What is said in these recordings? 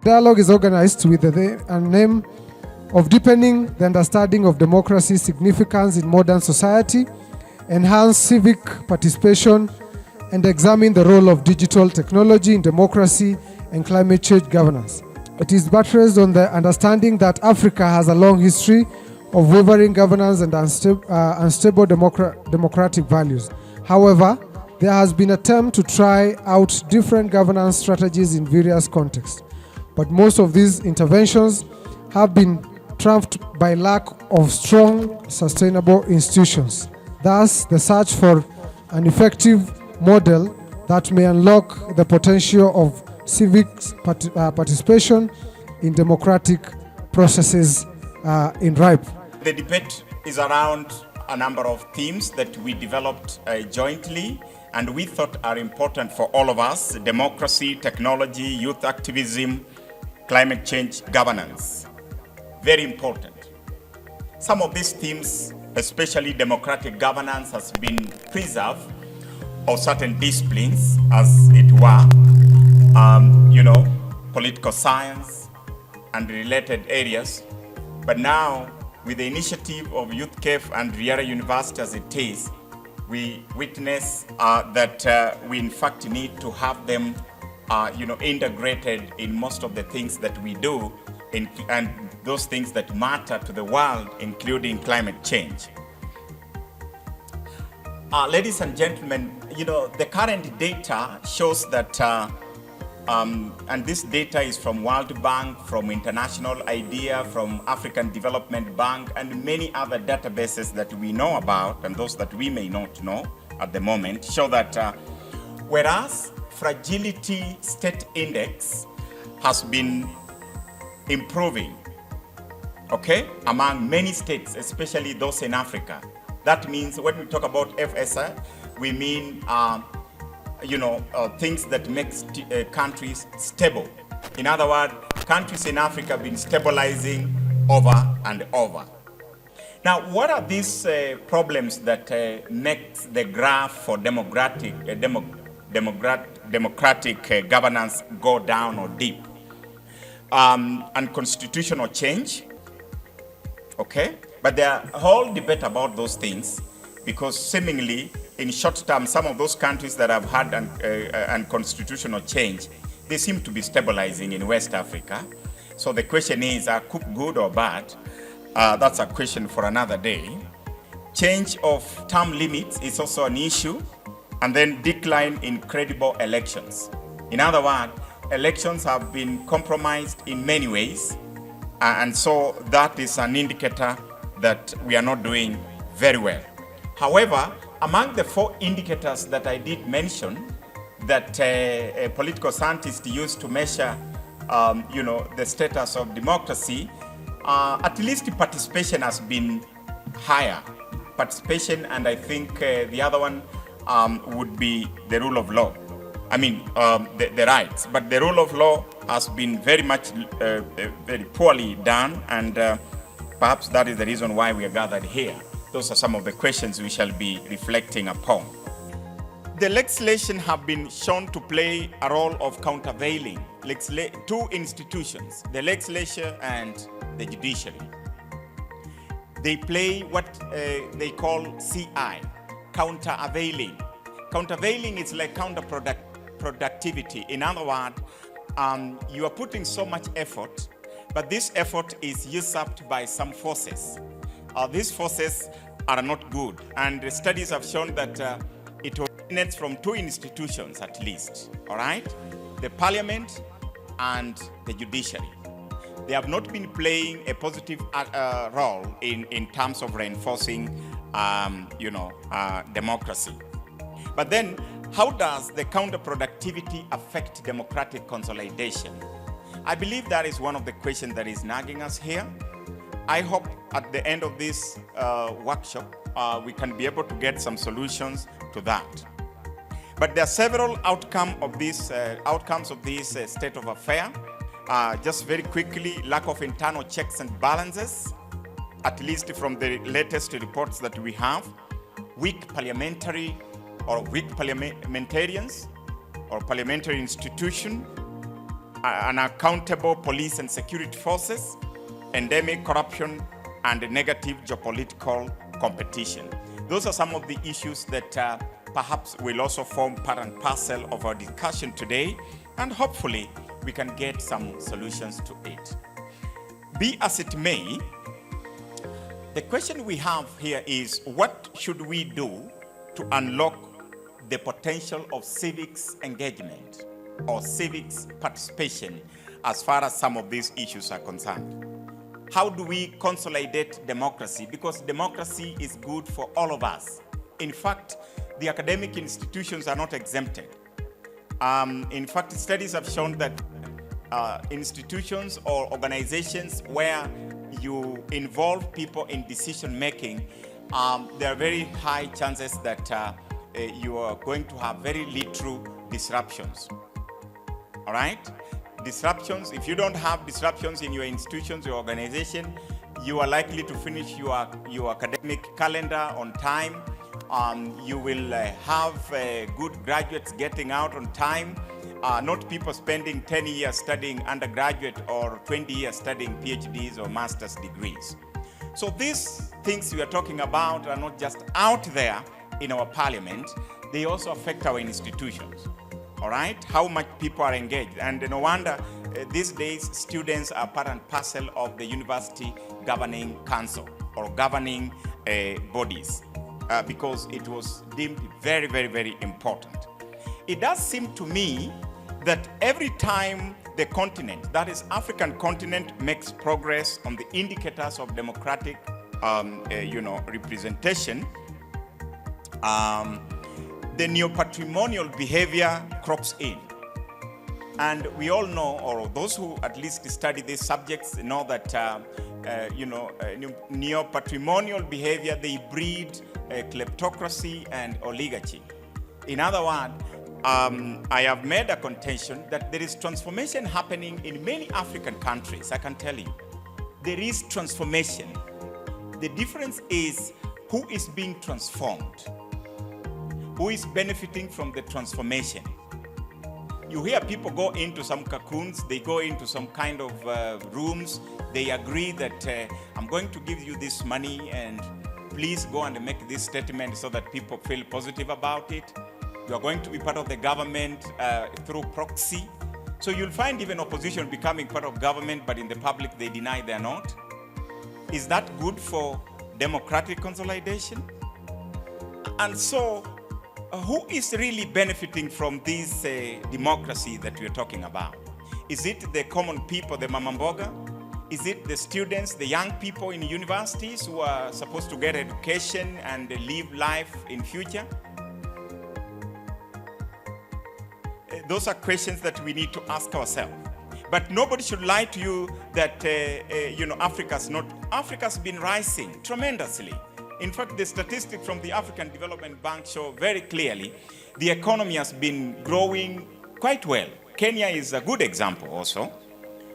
dialogue is organized with the aim of deepening the understanding of democracy's significance in modern society, enhance civic participation, and examine the role of digital technology in democracy and climate change governance. It is buttressed on the understanding that Africa has a long history of wavering governance and unstable democratic values. However, there has been an attempt to try out different governance strategies in various contexts, but most of these interventions have been trumped by lack of strong, sustainable institutions. Thus, the search for an effective model that may unlock the potential of civic participation in democratic processes in ripe. The debate is around a number of themes that we developed jointly and we thought are important for all of us: democracy, technology, youth activism, climate change, governance. Very important. Some of these themes, especially democratic governance, has been preserved, or certain disciplines, as it were, political science and related areas. But now, with the initiative of Youth Café and Riara University as it is, we witness that we in fact need to have them integrated in most of the things that we do, and those things that matter to the world, including climate change. Ladies and gentlemen, the current data shows that, and this data is from World Bank, from International IDEA, from African Development Bank, and many other databases that we know about, and those that we may not know at the moment, show that whereas Fragility State Index has been improving, among many states, especially those in Africa. That means when we talk about FSI, we mean things that make countries stable. In other words, countries in Africa have been stabilizing over and over. Now, what are these problems that make the graph for democratic governance go down or deep? And constitutional change, But there are a whole debate about those things, because seemingly, in short term, some of those countries that have had unconstitutional change, they seem to be stabilizing in West Africa. So the question is, are cook good or bad? That's a question for another day. Change of term limits is also an issue, and then decline in credible elections. In other words, elections have been compromised in many ways, and so that is an indicator that we are not doing very well. However, among the 4 indicators that I did mention that political scientists use to measure the status of democracy, at least participation has been higher. Participation, and I think the other one would be the rule of law. The rights, but the rule of law has been very much, very poorly done, and perhaps that is the reason why we are gathered here. Those are some of the questions we shall be reflecting upon. The legislation have been shown to play a role of countervailing 2 institutions, the legislature and the judiciary. They play what they call CI, countervailing. Countervailing is like counterproductivity. In other words, you are putting so much effort, but this effort is usurped by some forces. These forces are not good, and the studies have shown that it originates from 2 institutions at least, all right? The parliament and the judiciary. They have not been playing a positive role in terms of reinforcing, democracy. But then, how does the counterproductivity affect democratic consolidation? I believe that is one of the questions that is nagging us here. I hope at the end of this workshop, we can be able to get some solutions to that. But there are several outcomes of this state of affair. Just very quickly, lack of internal checks and balances, at least from the latest reports that we have. Weak parliamentarians or parliamentary institution, unaccountable police and security forces, endemic corruption, and negative geopolitical competition. Those are some of the issues that perhaps will also form part and parcel of our discussion today, and hopefully we can get some solutions to it. Be as it may, the question we have here is, what should we do to unlock the potential of civics engagement or civics participation as far as some of these issues are concerned? How do we consolidate democracy? Because democracy is good for all of us. In fact, the academic institutions are not exempted. In fact, studies have shown that institutions or organizations where you involve people in decision making, there are very high chances that you are going to have very little disruptions. All right? Disruptions, if you don't have disruptions in your institutions, your organization, you are likely to finish your academic calendar on time. You will have good graduates getting out on time, not people spending 10 years studying undergraduate or 20 years studying PhDs or master's degrees. So these things we are talking about are not just out there in our parliament, they also affect our institutions. All right, how much people are engaged. And no wonder these days students are part and parcel of the university governing council or governing bodies because it was deemed very, very, very important. It does seem to me that every time the continent, that is African continent, makes progress on the indicators of democratic representation, the neo-patrimonial behavior crops in. And we all know, or those who at least study these subjects know that neo-patrimonial behavior, they breed kleptocracy and oligarchy. In other words, I have made a contention that there is transformation happening in many African countries, I can tell you. There is transformation. The difference is who is being transformed. Who is benefiting from the transformation? You hear people go into some cocoons, they go into some kind of rooms, they agree that I'm going to give you this money and please go and make this statement so that people feel positive about it. You are going to be part of the government through proxy. So you'll find even opposition becoming part of government, but in the public they deny they're not. Is that good for democratic consolidation? And so, who is really benefiting from this democracy that we're talking about? Is it the common people, the mamamboga? Is it the students, the young people in universities who are supposed to get education and live life in future? Those are questions that we need to ask ourselves. But nobody should lie to you that Africa's been rising tremendously. In fact, the statistics from the African Development Bank show very clearly the economy has been growing quite well. Kenya is a good example also.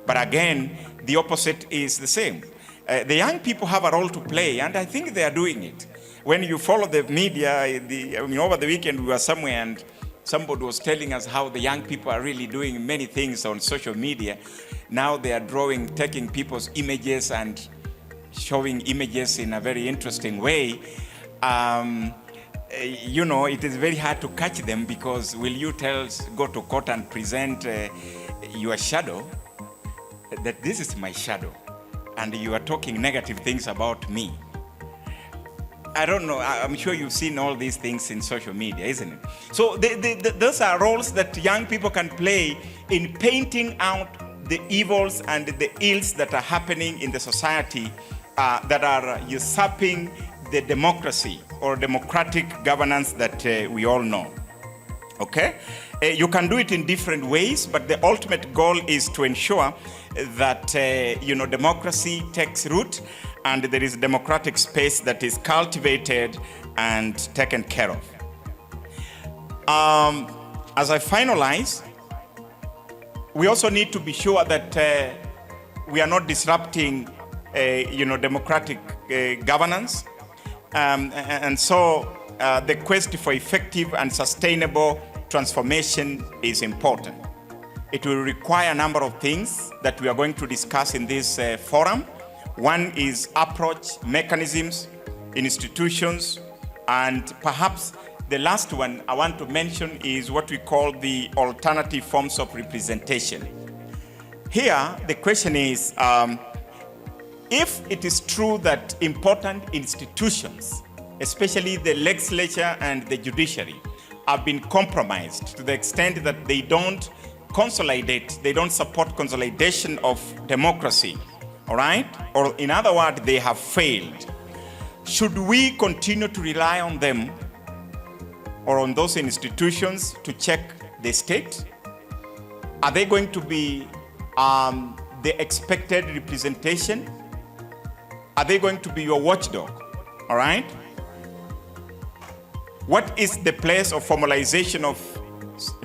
But again, the opposite is the same. The young people have a role to play, and I think they are doing it. When you follow the media, over the weekend we were somewhere and somebody was telling us how the young people are really doing many things on social media. Now they are taking people's images and showing images in a very interesting way. It is very hard to catch them because will you go to court and present your shadow, that this is my shadow, and you are talking negative things about me. I don't know, I'm sure you've seen all these things in social media, isn't it? So those are roles that young people can play in painting out the evils and the ills that are happening in the society that are usurping the democracy or democratic governance that we all know. Okay? You can do it in different ways, but the ultimate goal is to ensure that democracy takes root and there is democratic space that is cultivated and taken care of. As I finalize, we also need to be sure that we are not disrupting democratic governance. And so the quest for effective and sustainable transformation is important. It will require a number of things that we are going to discuss in this forum. One is approach, mechanisms, institutions, and perhaps the last one I want to mention is what we call the alternative forms of representation. Here, the question is, if it is true that important institutions, especially the legislature and the judiciary, have been compromised to the extent that they don't consolidate, they don't support consolidation of democracy, all right? Or in other words, they have failed. Should we continue to rely on them or on those institutions to check the state? Are they going to be the expected representation? Are they going to be your watchdog? All right? What is the place of formalization of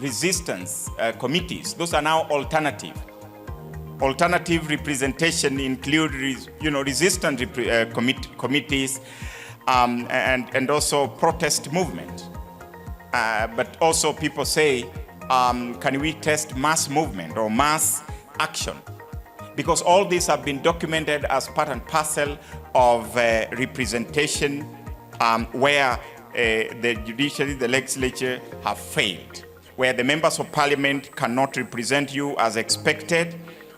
resistance committees? Those are now alternative. Alternative representation include, resistance committees and also protest movement. But also people say, can we test mass movement or mass action? Because all these have been documented as part and parcel of representation where the judiciary, the legislature have failed, where the members of parliament cannot represent you as expected,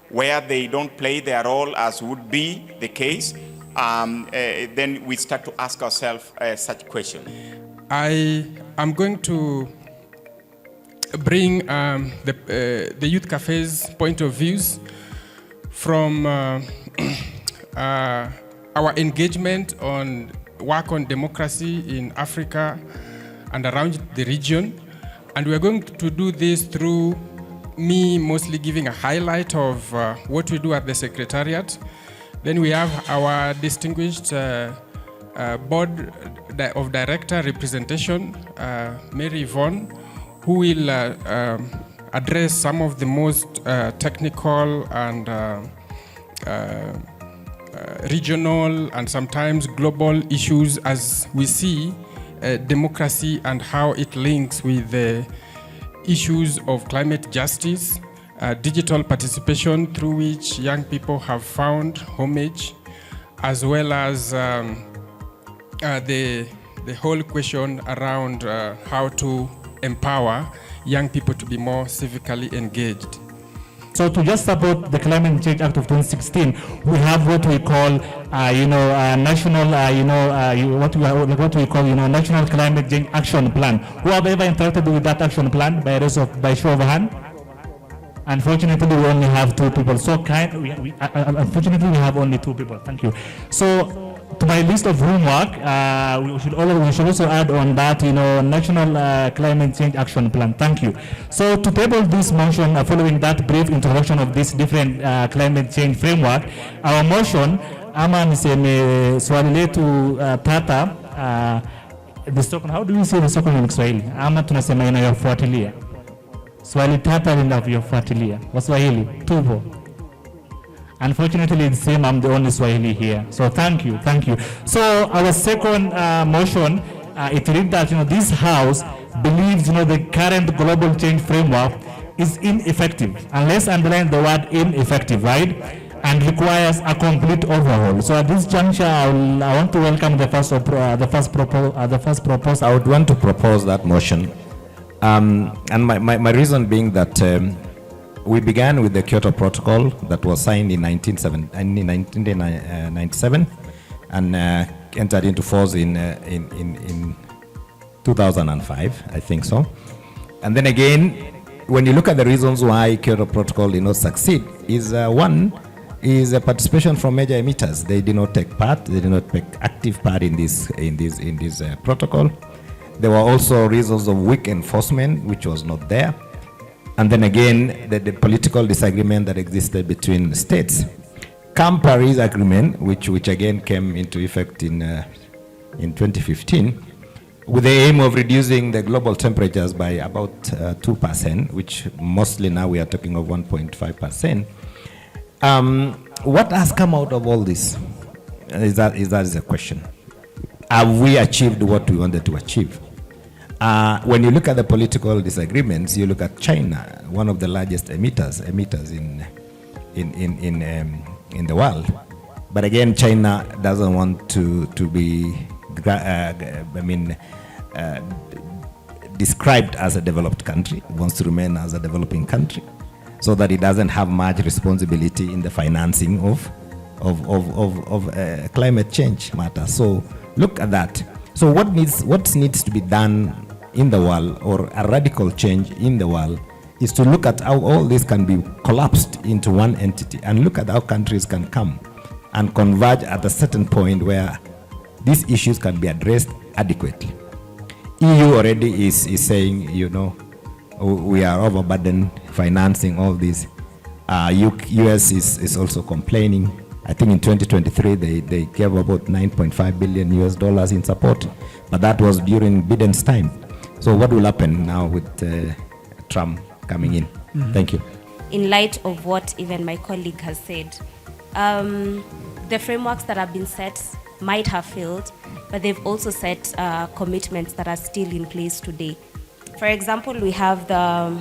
where they don't play their role as would be the case, then we start to ask ourselves such questions. I am going to bring the Youth Cafe's point of views from our engagement on work on democracy in Africa and around the region. And we're going to do this through me mostly giving a highlight of what we do at the Secretariat. Then we have our distinguished Board of Director Representation, Mary Yvonne, who will address some of the most technical and regional and sometimes global issues as we see democracy and how it links with the issues of climate justice, digital participation through which young people have found homage, as well as the whole question around how to empower young people to be more civically engaged. So to just support the Climate Change Act of 2016, we have what we call, national, National Climate Change Action Plan. Who have ever interacted with that action plan by show of hand? Unfortunately, we only have 2 people. Unfortunately, we have only 2 people. Thank you. So, to my list of homework, we should also add on that, National Climate Change Action Plan. Thank you. So, to table this motion, following that brief introduction of this different climate change framework, our motion, ama niseme swali letu tata, how do we say the second in Kiswahili? Ama tunasema inayofuatilia. Swali tata linavyofuatilia. Waswahili, tupo. Unfortunately, it's the same, I'm the only Swahili here. So thank you. So our second motion, it reads that, this House believes, the current global change framework is ineffective. And let's underline the word ineffective, right? And requires a complete overhaul. So at this juncture, I want to welcome the first proposal. I would want to propose that motion. And my reason being that we began with the Kyoto Protocol that was signed in 1997 and entered into force in 2005, I think so. And then again, when you look at the reasons why Kyoto Protocol did not succeed, is one is a participation from major emitters. They did not take part. They did not take active part in this protocol. There were also reasons of weak enforcement, which was not there. And then again, the political disagreement that existed between states. Camp Paris Agreement, which again came into effect in 2015, with the aim of reducing the global temperatures by about 2%, which mostly now we are talking of 1.5%. What has come out of all this? Is that a question? Have we achieved what we wanted to achieve? When you look at the political disagreements, you look at China, one of the largest emitters in the world. But again, China doesn't want to be, described as a developed country. It wants to remain as a developing country, so that it doesn't have much responsibility in the financing of climate change matter. So look at that. So what needs to be done in the world, or a radical change in the world, is to look at how all this can be collapsed into one entity, and look at how countries can come and converge at a certain point where these issues can be addressed adequately. EU already is saying, we are overburdened financing all this. US is also complaining. I think in 2023 they gave about $9.5 billion in support, but that was during Biden's time. So what will happen now with Trump coming in? Thank you. In light of what even my colleague has said, the frameworks that have been set might have failed, but they've also set commitments that are still in place today. For example, we have the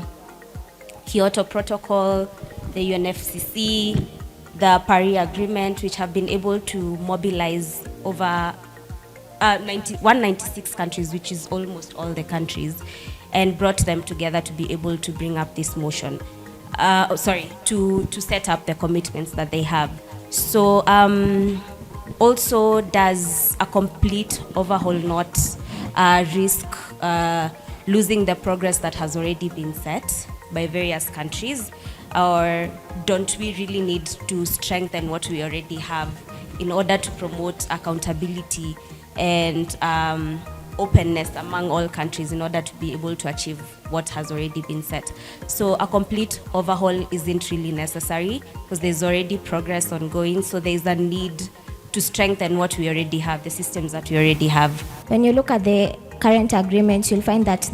Kyoto Protocol, the UNFCCC, the Paris Agreement, which have been able to mobilize over 196 countries, which is almost all the countries, and brought them together to be able to bring up this motion. To set up the commitments that they have. So also, does a complete overhaul not risk losing the progress that has already been set by various countries? Or don't we really need to strengthen what we already have in order to promote accountability and openness among all countries in order to be able to achieve what has already been set? So a complete overhaul isn't really necessary because there's already progress ongoing. So there's a need to strengthen what we already have, the systems that we already have. When you look at the current agreements, you'll find that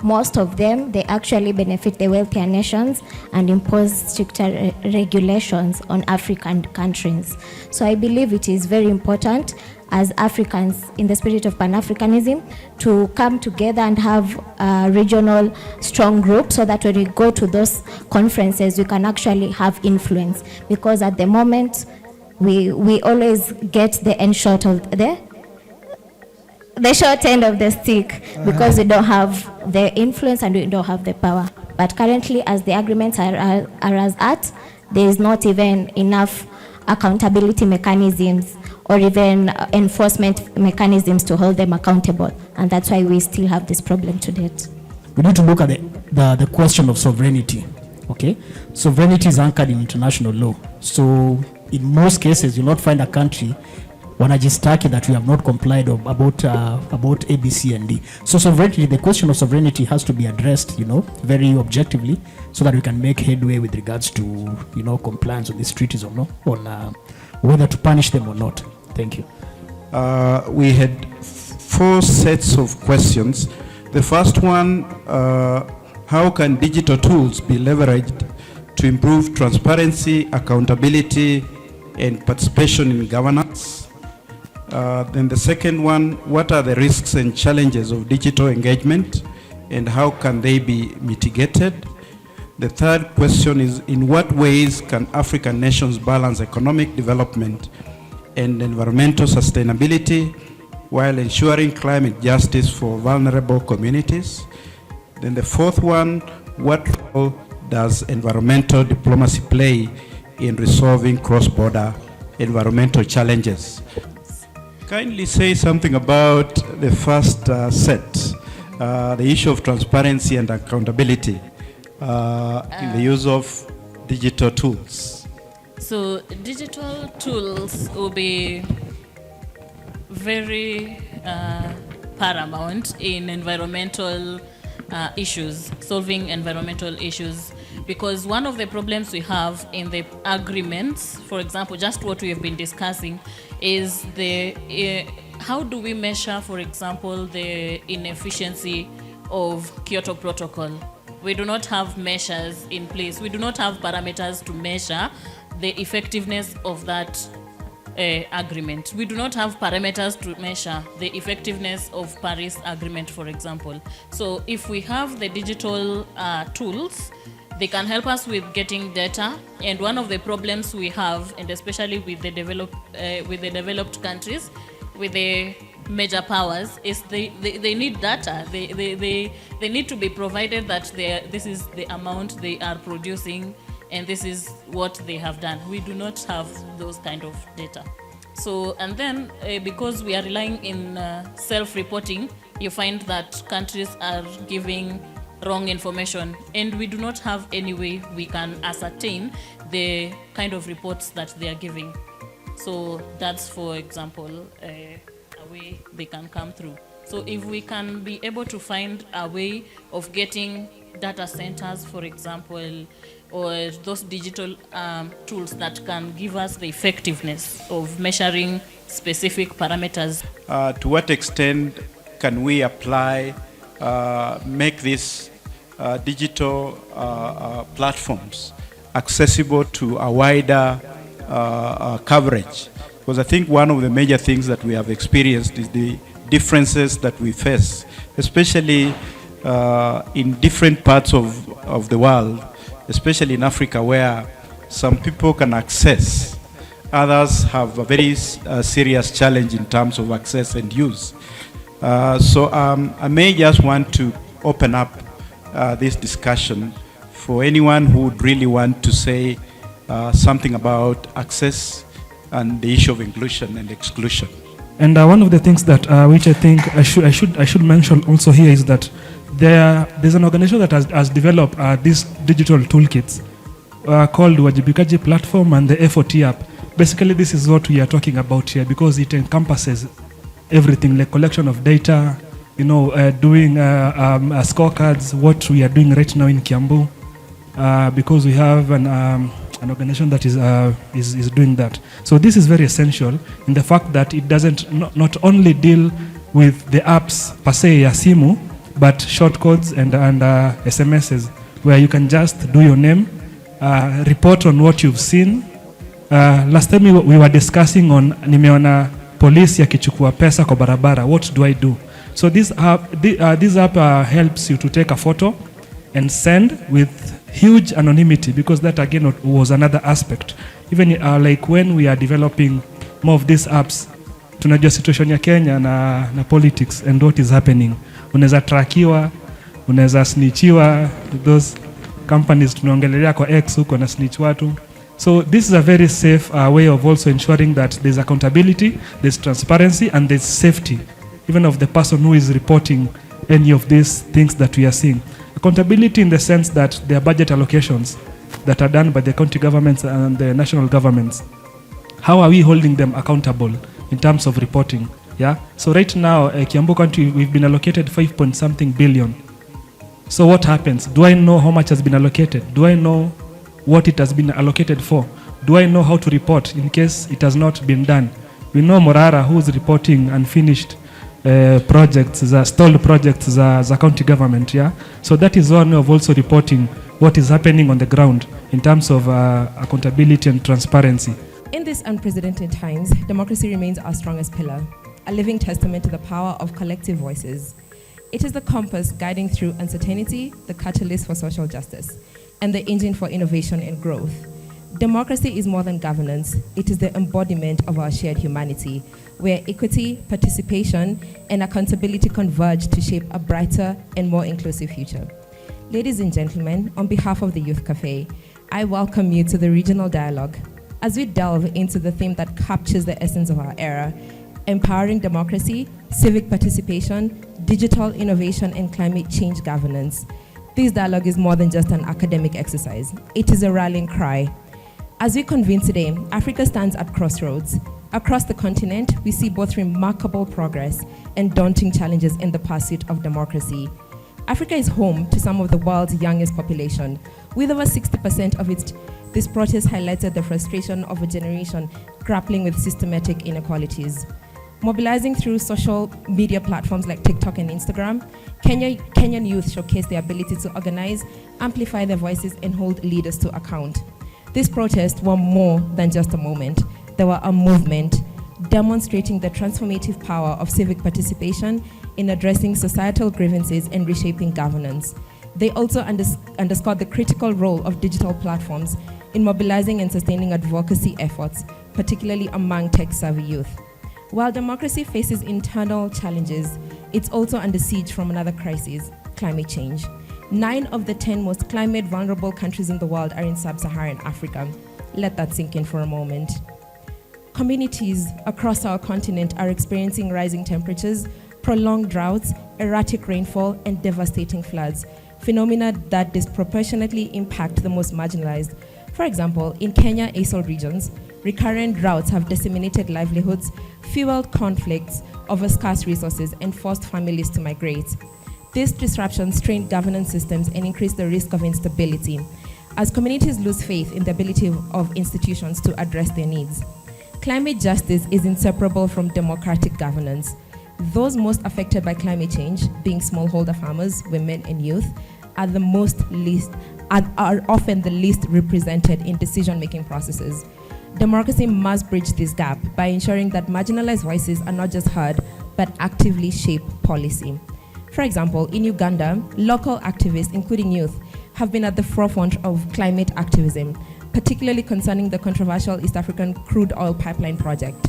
most of them, they actually benefit the wealthier nations and impose stricter regulations on African countries. So I believe it is very important as Africans, in the spirit of Pan-Africanism, to come together and have a regional strong group so that when we go to those conferences, we can actually have influence. Because at the moment, we always get the end shot of the short end of the stick, because we don't have the influence and we don't have the power. But currently, as the agreements are as at, there is not even enough accountability mechanisms or even enforcement mechanisms to hold them accountable. And that's why we still have this problem to date. We need to look at the question of sovereignty. Okay? Sovereignty is anchored in international law. So in most cases, you'll not find a country wanajistaki that we have not complied about A, B, C, and D. So sovereignty, the question of sovereignty has to be addressed, very objectively, so that we can make headway with regards to, compliance with these treaties or not, on whether to punish them or not. Thank you. We had 4 sets of questions. The first one, how can digital tools be leveraged to improve transparency, accountability, and participation in governance? Then the second one, what are the risks and challenges of digital engagement and how can they be mitigated? The third question is, in what ways can African nations balance economic development and environmental sustainability while ensuring climate justice for vulnerable communities? Then the fourth one, what role does environmental diplomacy play in resolving cross-border environmental challenges? Kindly say something about the first set, the issue of transparency and accountability in the use of digital tools. So digital tools will be very paramount in environmental issues, solving environmental issues, because one of the problems we have in the agreements, for example, just what we have been discussing, is how do we measure, for example, the inefficiency of Kyoto Protocol? We do not have measures in place. We do not have parameters to measure the effectiveness of that agreement. We do not have parameters to measure the effectiveness of Paris Agreement, for example. So if we have the digital tools, they can help us with getting data. And one of the problems we have, and especially with the developed countries, with the major powers, is they need data. They need to be provided that this is the amount they are producing and this is what they have done. We do not have those kind of data. So, and then because we are relying in self-reporting, you find that countries are giving wrong information, and we do not have any way we can ascertain the kind of reports that they are giving. So that's, for example, a way they can come through. So if we can be able to find a way of getting data centers, for example, or those digital tools that can give us the effectiveness of measuring specific parameters. To what extent can we apply, make these digital platforms accessible to a wider coverage? Because I think one of the major things that we have experienced is the differences that we face, especially in different parts of the world, especially in Africa, where some people can access, others have a very serious challenge in terms of access and use. So I may just want to open up this discussion for anyone who would really want to say something about access and the issue of inclusion and exclusion. And one of the things that which I think I should mention also here is that there's an organization that has developed these digital toolkits called Wajibikaji Platform and the FOT app. Basically, this is what we are talking about here, because it encompasses everything, like collection of data, doing scorecards, what we are doing right now in Kiambu, because we have an organization that is doing that. So this is very essential in the fact that it doesn't not only deal with the apps per se ya simu, but shortcodes and SMSs, where you can just do your name, report on what you've seen. Last time we were discussing on nimeona polisi yakichukua pesa kwa barabara, what do I do? So this app helps you to take a photo and send with huge anonymity, because that again was another aspect. Even like when we are developing more of these apps, tunajua situation ya Kenya na politics and what is happening. Unaweza trackiwa, unaweza snitchiwa, those companies tunaongelelea kwa X huko na snitch watu. So this is a very safe way of also ensuring that there's accountability, there's transparency, and there's safety, even of the person who is reporting any of these things that we are seeing. Accountability in the sense that there are budget allocations that are done by the county governments and the national governments. How are we holding them accountable in terms of reporting? Yeah. So right now, Kiambu County, we've been allocated 5.something billion. So what happens? Do I know how much has been allocated? Do I know what it has been allocated for? Do I know how to report in case it has not been done? We know Morara, who is reporting unfinished projects, stalled projects, the county government. Yeah. So that is one way of also reporting what is happening on the ground in terms of accountability and transparency. In these unprecedented times, democracy remains our strongest pillar, a living testament to the power of collective voices. It is the compass guiding through uncertainty, the catalyst for social justice, and the engine for innovation and growth. Democracy is more than governance. It is the embodiment of our shared humanity, where equity, participation, and accountability converge to shape a brighter and more inclusive future. Ladies and gentlemen, on behalf of the Youth Café, I welcome you to the regional dialogue as we delve into the theme that captures the essence of our era: empowering democracy, civic participation, digital innovation, and climate change governance. This dialogue is more than just an academic exercise. It is a rallying cry. As we convene today, Africa stands at crossroads. Across the continent, we see both remarkable progress and daunting challenges in the pursuit of democracy. Africa is home to some of the world's youngest population. With over 60% of this protest highlighted the frustration of a generation grappling with systematic inequalities. Mobilizing through social media platforms like TikTok and Instagram, Kenyan youth showcase their ability to organize, amplify their voices, and hold leaders to account. This protest were more than just a moment. they were a movement demonstrating the transformative power of civic participation in addressing societal grievances and reshaping governance. They also underscored the critical role of digital platforms in mobilizing and sustaining advocacy efforts, particularly among tech-savvy youth. While democracy faces internal challenges, it's also under siege from another crisis, climate change. 9 of the 10 most climate vulnerable countries in the world are in sub-Saharan Africa. Let that sink in for a moment. Communities across our continent are experiencing rising temperatures, prolonged droughts, erratic rainfall, and devastating floods, phenomena that disproportionately impact the most marginalized. For example, in Kenya ASOL regions, recurrent droughts have disseminated livelihoods, fueled conflicts over scarce resources, and forced families to migrate. These disruptions strain governance systems and increase the risk of instability, as communities lose faith in the ability of institutions to address their needs. Climate justice is inseparable from democratic governance. Those most affected by climate change, being smallholder farmers, women, and youth, are often the least represented in decision-making processes. Democracy must bridge this gap by ensuring that marginalized voices are not just heard, but actively shape policy. For example, in Uganda, local activists, including youth, have been at the forefront of climate activism, particularly concerning the controversial East African crude oil pipeline project.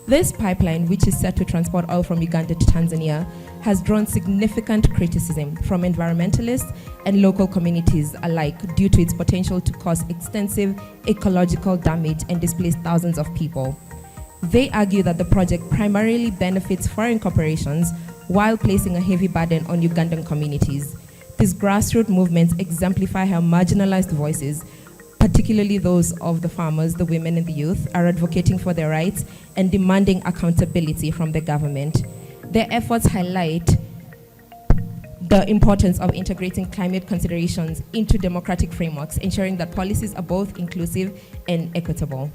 This pipeline, which is set to transport oil from Uganda to Tanzania, has drawn significant criticism from environmentalists and local communities alike due to its potential to cause extensive ecological damage and displace thousands of people. They argue that the project primarily benefits foreign corporations while placing a heavy burden on Ugandan communities. These grassroots movements exemplify how marginalized voices, particularly those of the farmers, the women, and the youth, are advocating for their rights and demanding accountability from the government. Their efforts highlight the importance of integrating climate considerations into democratic frameworks, ensuring that policies are both inclusive and equitable.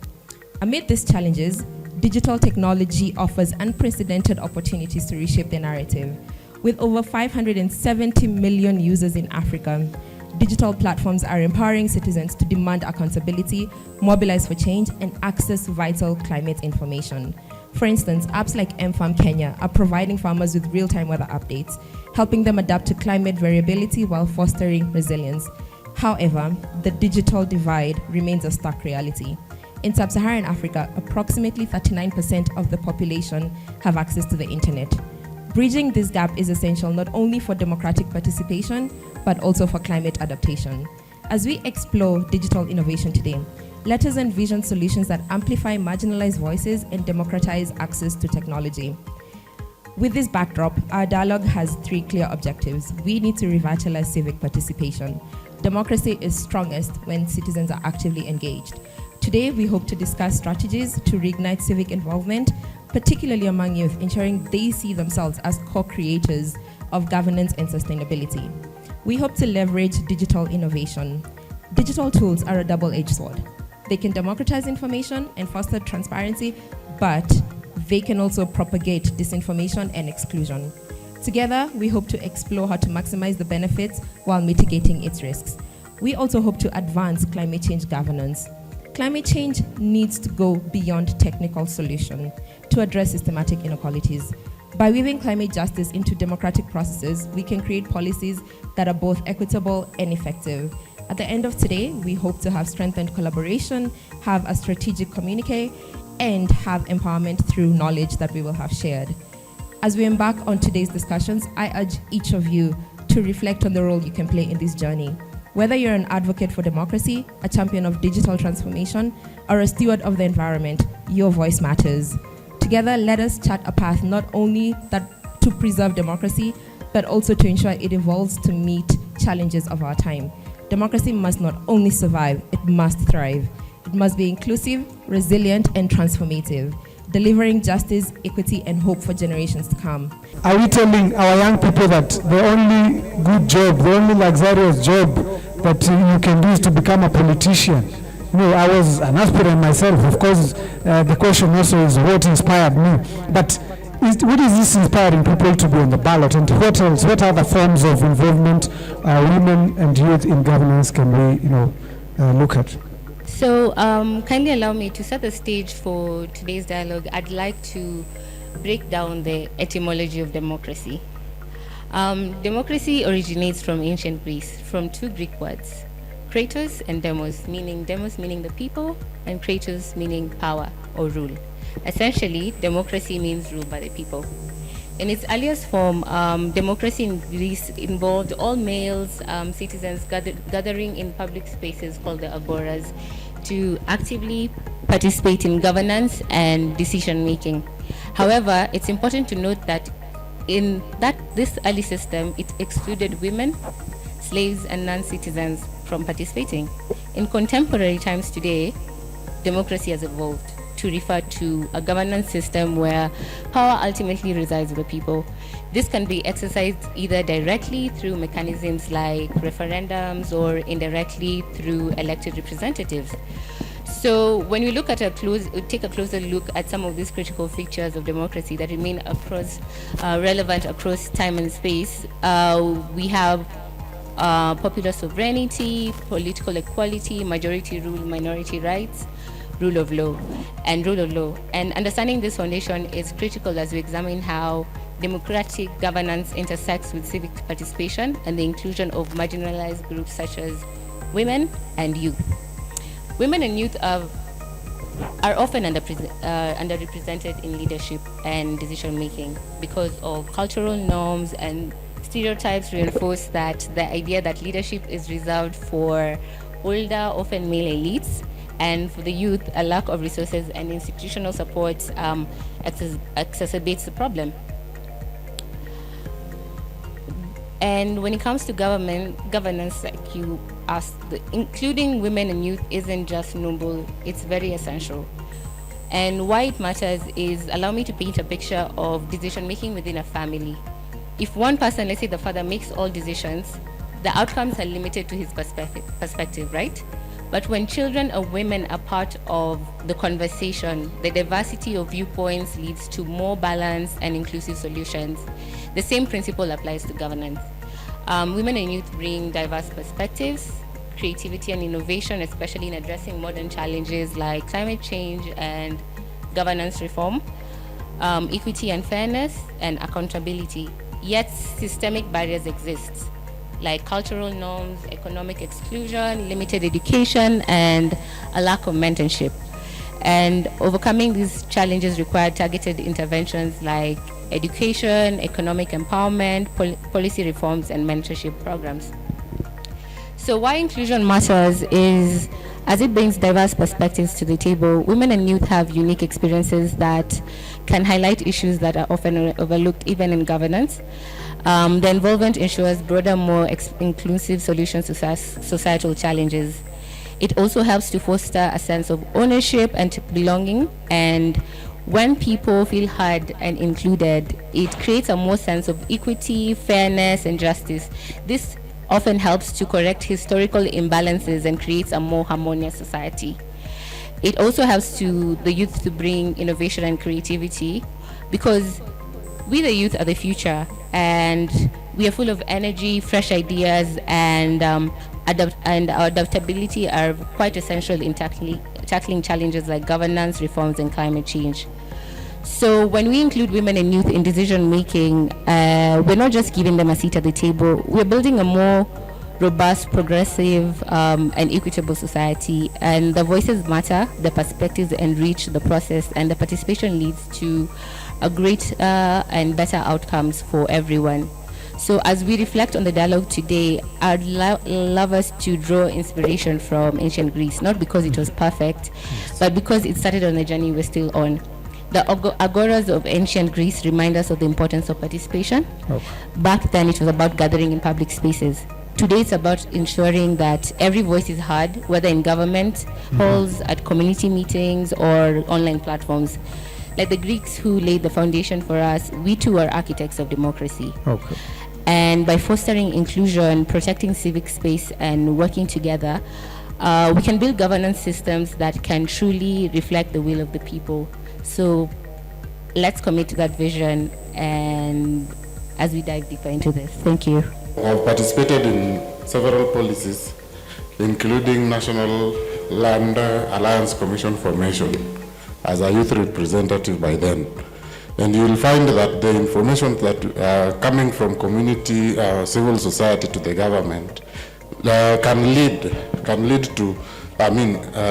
Amid these challenges, digital technology offers unprecedented opportunities to reshape the narrative. With over 570 million users in Africa, digital platforms are empowering citizens to demand accountability, mobilize for change, and access vital climate information. For instance, apps like mFarm Kenya are providing farmers with real-time weather updates, helping them adapt to climate variability while fostering resilience. However, the digital divide remains a stark reality. In sub-Saharan Africa, approximately 39% of the population have access to the internet. Bridging this gap is essential not only for democratic participation, but also for climate adaptation. As we explore digital innovation today, let us envision solutions that amplify marginalized voices and democratize access to technology. With this backdrop, our dialogue has 3 clear objectives. We need to revitalize civic participation. Democracy is strongest when citizens are actively engaged. Today, we hope to discuss strategies to reignite civic involvement, particularly among youth, ensuring they see themselves as co-creators of governance and sustainability. We hope to leverage digital innovation. Digital tools are a double-edged sword. They can democratize information and foster transparency, but they can also propagate disinformation and exclusion. Together, we hope to explore how to maximize the benefits while mitigating its risks. We also hope to advance climate change governance. Climate change needs to go beyond technical solution to address systematic inequalities. By weaving climate justice into democratic processes, we can create policies that are both equitable and effective. At the end of today, we hope to have strengthened collaboration, have a strategic communiqué, and have empowerment through knowledge that we will have shared. As we embark on today's discussions, I urge each of you to reflect on the role you can play in this journey. Whether you're an advocate for democracy, a champion of digital transformation, or a steward of the environment, your voice matters. Together, let us chart a path not only to preserve democracy, but also to ensure it evolves to meet challenges of our time. Democracy must not only survive, it must thrive. It must be inclusive, resilient, and transformative, delivering justice, equity, and hope for generations to come. Are we telling our young people that the only good job, the only luxurious job that you can do is to become a politician? No, I was an aspirant myself. Of course, the question also is what inspired me. But what is this inspiring people to be on the ballot? And what else? What other forms of involvement women and youth in governance can we, look at? So, kindly allow me to set the stage for today's dialogue. I'd like to break down the etymology of democracy. Democracy originates from ancient Greece, from two Greek words, kratos and demos meaning the people, and kratos meaning power or rule. Essentially, democracy means rule by the people. In its earliest form, democracy in Greece involved all males, citizens gathering in public spaces called the agoras to actively participate in governance and decision making. However, it's important to note that this early system, it excluded women, slaves, and non-citizens from participating. In contemporary times today, democracy has evolved to refer to a governance system where power ultimately resides with the people. This can be exercised either directly through mechanisms like referendums or indirectly through elected representatives. So when we take a closer look at some of these critical features of democracy that remain relevant across time and space, we have popular sovereignty, political equality, majority rule, minority rights, rule of law. And understanding this foundation is critical as we examine how democratic governance intersects with civic participation and the inclusion of marginalized groups such as women and youth. Women and youth are often underrepresented in leadership and decision making because of cultural norms, and stereotypes reinforce that the idea that leadership is reserved for older, often male elites, and for the youth, a lack of resources and institutional support exacerbates the problem. And when it comes to governance, like you asked, including women and youth isn't just noble, it's very essential. And why it matters is, allow me to paint a picture of decision making within a family. If one person, let's say the father, makes all decisions, the outcomes are limited to his perspective, right? But when children or women are part of the conversation, the diversity of viewpoints leads to more balanced and inclusive solutions. The same principle applies to governance. Women and youth bring diverse perspectives, creativity and innovation, especially in addressing modern challenges like climate change and governance reform, equity and fairness, and accountability. Yet systemic barriers exist, like cultural norms, economic exclusion, limited education, and a lack of mentorship. And overcoming these challenges require targeted interventions like education, economic empowerment, policy reforms, and mentorship programs. So why inclusion matters is, as it brings diverse perspectives to the table, women and youth have unique experiences that can highlight issues that are often overlooked even in governance. The involvement ensures broader, more inclusive solutions to societal challenges. It also helps to foster a sense of ownership and belonging, and when people feel heard and included, it creates a more sense of equity, fairness, and justice. This often helps to correct historical imbalances and creates a more harmonious society. It also helps to the youth to bring innovation and creativity, because we the youth are the future, and we are full of energy, fresh ideas, and our adaptability are quite essential in tackling challenges like governance, reforms, and climate change. So when we include women and youth in decision making, we're not just giving them a seat at the table, we're building a more robust, progressive, and equitable society. And the voices matter, the perspectives enrich the process, and the participation leads to a greater and better outcomes for everyone. So as we reflect on the dialogue today, I'd love us to draw inspiration from ancient Greece, not because it was perfect, but because it started on a journey we're still on. The agoras of ancient Greece remind us of the importance of participation. Back then, it was about gathering in public spaces. Today, it's about ensuring that every voice is heard, whether in government halls, at community meetings, or online platforms. Like the Greeks who laid the foundation for us, we too are architects of democracy. And by fostering inclusion, protecting civic space, and working together, we can build governance systems that can truly reflect the will of the people. So let's commit to that vision, and as we dive deeper into this. Thank you. I've participated in several policies, including national Land Alliance Commission formation as a youth representative by then. And you will find that the information that coming from community, civil society to the government can lead to,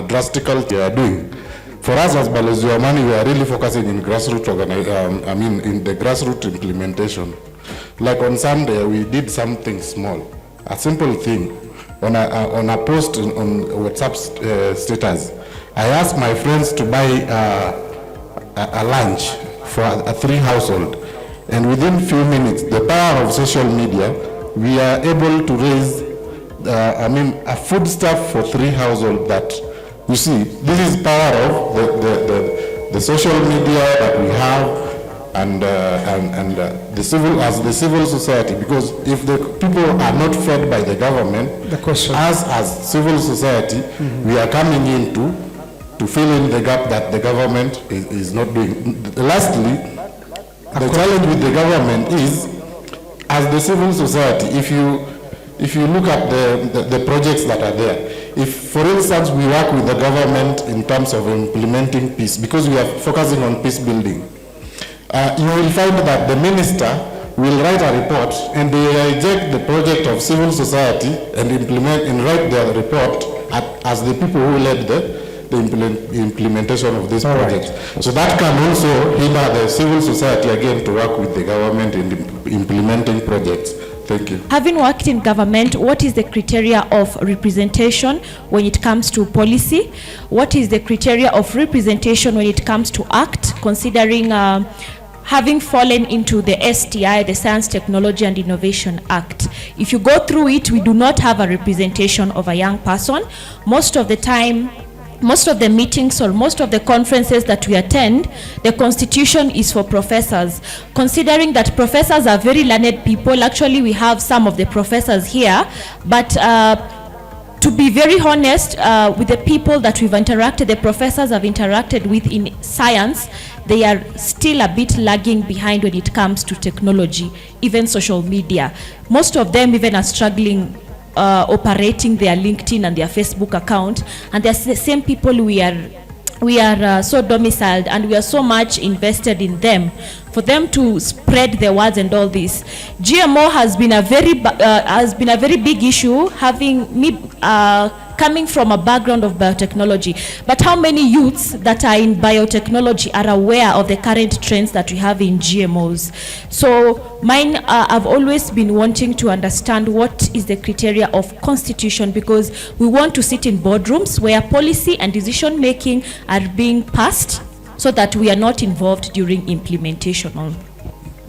drastical they are doing. For us as Balozi wa Amani, we are really focusing in grassroots in the grassroots implementation. Like on Sunday, we did something small, a simple thing. On a post on WhatsApp status, I asked my friends to buy a lunch for a 3 household, and within few minutes, the power of social media, we are able to raise a food stuff for 3 households. That you see, this is power of the social media that we have, and the civil society. Because if the people are not fed by the government, as civil society, we are coming in to fill in the gap that the government is not doing. Lastly, the challenge with the government is, as the civil society, if you look at the projects that are there, if, for instance, we work with the government in terms of implementing peace, because we are focusing on peace building, you will find that the minister will write a report and they reject the project of civil society and write their report as the people who led the implementation of this project. So that can also hinder the civil society again to work with the government in implementing projects. Thank you. Having worked in government, what is the criteria of representation when it comes to policy? What is the criteria of representation when it comes to act, considering having fallen into the STI, the Science, Technology and Innovation Act? If you go through it, we do not have a representation of a young person. Most of the time, most of the meetings or most of the conferences that we attend, the constitution is for professors. Considering that professors are very learned people, actually we have some of the professors here, but to be very honest, with the people that we've interacted, the professors have interacted with in science, they are still a bit lagging behind when it comes to technology, even social media. Most of them even are struggling operating their LinkedIn and their Facebook account, and they're the same people we are so domiciled, and we are so much invested in them for them to spread the words and all this. GMO has been a very big issue, having me coming from a background of biotechnology. But how many youths that are in biotechnology are aware of the current trends that we have in GMOs? So mine, I've always been wanting to understand what is the criteria of constitution, because we want to sit in boardrooms where policy and decision making are being passed, so that we are not involved during implementation.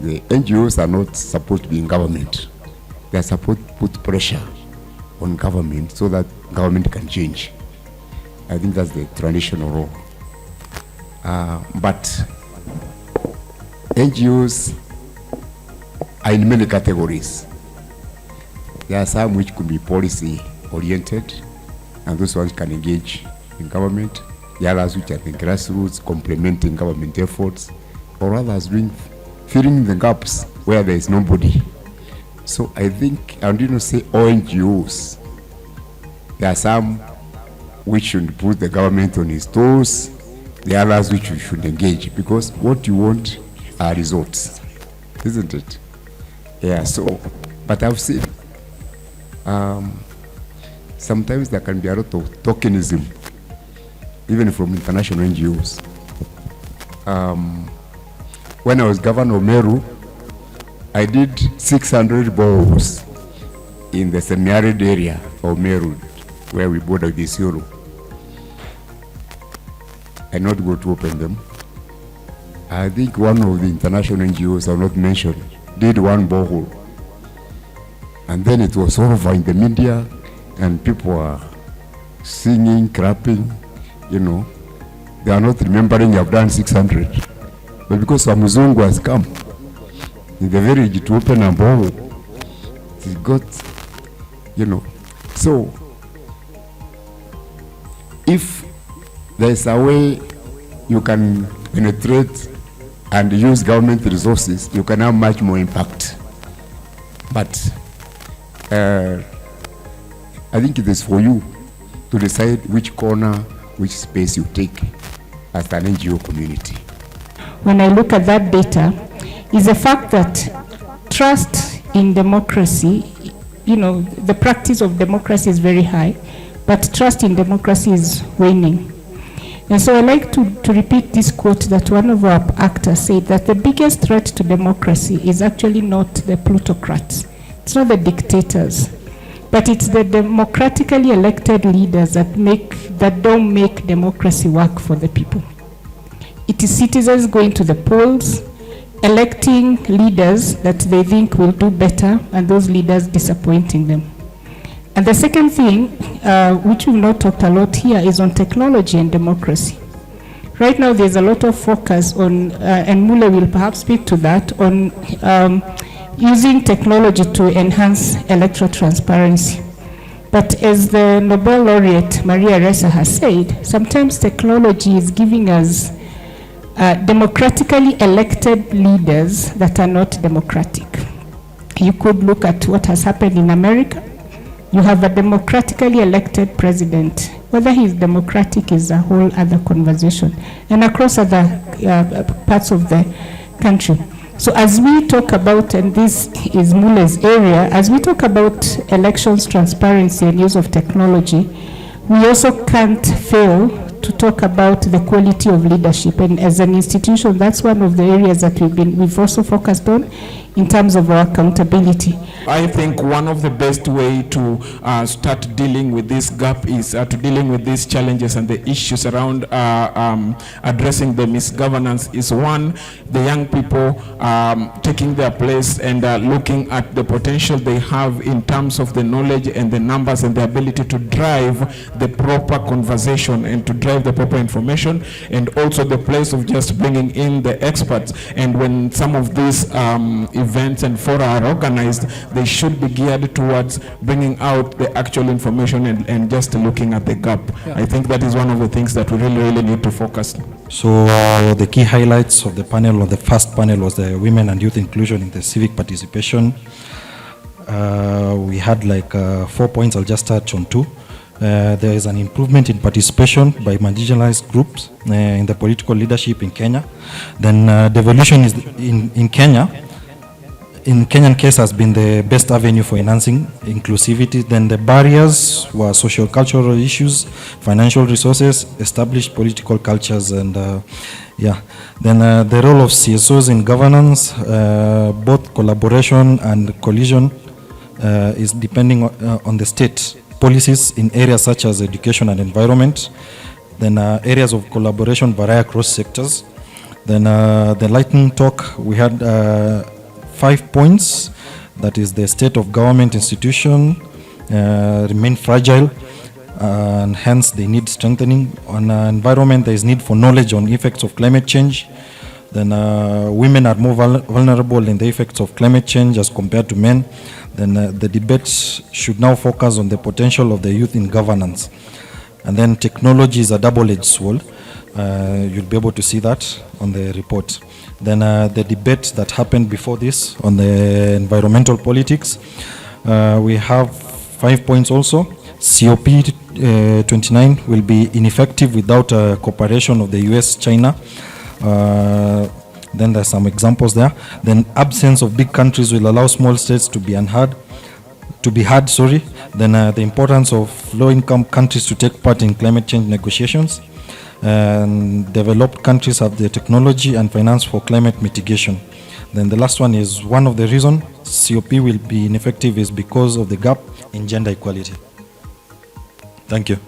The NGOs are not supposed to be in government. They are supposed to put pressure on government so that government can change. I think that's the traditional role. But NGOs are in many categories. There are some which could be policy oriented, and those ones can engage in government. The others which are the grassroots, complementing government efforts, or others filling the gaps where there is nobody. So I think, I didn't say all NGOs. There are some which should put the government on its toes, the others which we should engage, because what you want are results, isn't it? Yeah, so, but I've seen sometimes there can be a lot of tokenism, even from international NGOs. When I was governor of Meru, I did 600 boreholes in the semi-arid area of Meru, where we border with Isiolo. I not go to open them. I think one of the international NGOs, I'll not mention, did one borehole. And then it was all over in the media, and people are singing, clapping, you know. They are not remembering I've done 600. But because a Muzungu has come in the village to open a borehole, it got, you know. So, if there's a way you can penetrate and use government resources, you can have much more impact. But I think it is for you to decide which corner, which space you take as an NGO community. When I look at that data, is the fact that trust in democracy, the practice of democracy is very high, but trust in democracy is waning. And so I like to repeat this quote that one of our actors said, that the biggest threat to democracy is actually not the plutocrats. It's not the dictators, but it's the democratically elected leaders that don't make democracy work for the people. It is citizens going to the polls, electing leaders that they think will do better, and those leaders disappointing them. And the second thing, which we've not talked a lot here, is on technology and democracy. Right now, there's a lot of focus on, and Mule will perhaps speak to that, on using technology to enhance electoral transparency. But as the Nobel laureate Maria Ressa has said, sometimes technology is giving us democratically elected leaders that are not democratic. You could look at what has happened in America. You have a democratically elected president. Whether he's democratic is a whole other conversation, and across other parts of the country. So as we talk about, and this is Mule's area, as we talk about elections transparency and use of technology, we also can't fail to talk about the quality of leadership. And as an institution, that's one of the areas that we've also focused on in terms of our accountability. I think one of the best way to start dealing with this gap is to dealing with these challenges and the issues around addressing the misgovernance is, one, the young people taking their place and looking at the potential they have in terms of the knowledge and the numbers and the ability to drive the proper conversation and to drive the proper information, and also the place of just bringing in the experts. And when some of these events and fora are organized, they should be geared towards bringing out the actual information and just looking at the gap. Yeah. I think that is one of the things that we really need to focus. So the key highlights of the panel, or the first panel, was the women and youth inclusion in the civic participation. We had 4 points. I'll just touch on 2. There is an improvement in participation by marginalized groups in the political leadership in Kenya. Then devolution is in Kenya. In Kenyan case has been the best avenue for enhancing inclusivity. Then the barriers were social cultural issues, financial resources, established political cultures, and Then the role of CSOs in governance, both collaboration and collision, is depending on the state policies in areas such as education and environment. Then areas of collaboration vary across sectors. Then the lightning talk, we had 5 points. That is, the state of government institution remain fragile, and hence they need strengthening. On environment, there is need for knowledge on effects of climate change. Then women are more vulnerable in the effects of climate change as compared to men. Then the debates should now focus on the potential of the youth in governance. And then technology is a double-edged sword. You'll be able to see that on the report. Then the debate that happened before this on the environmental politics, we have 5 points also. COP29 will be ineffective without cooperation of the US, China. Then there's some examples there. Then absence of big countries will allow small states to be heard. Then the importance of low-income countries to take part in climate change negotiations. And developed countries have the technology and finance for climate mitigation. Then the last one is, one of the reasons COP will be ineffective is because of the gap in gender equality. Thank you.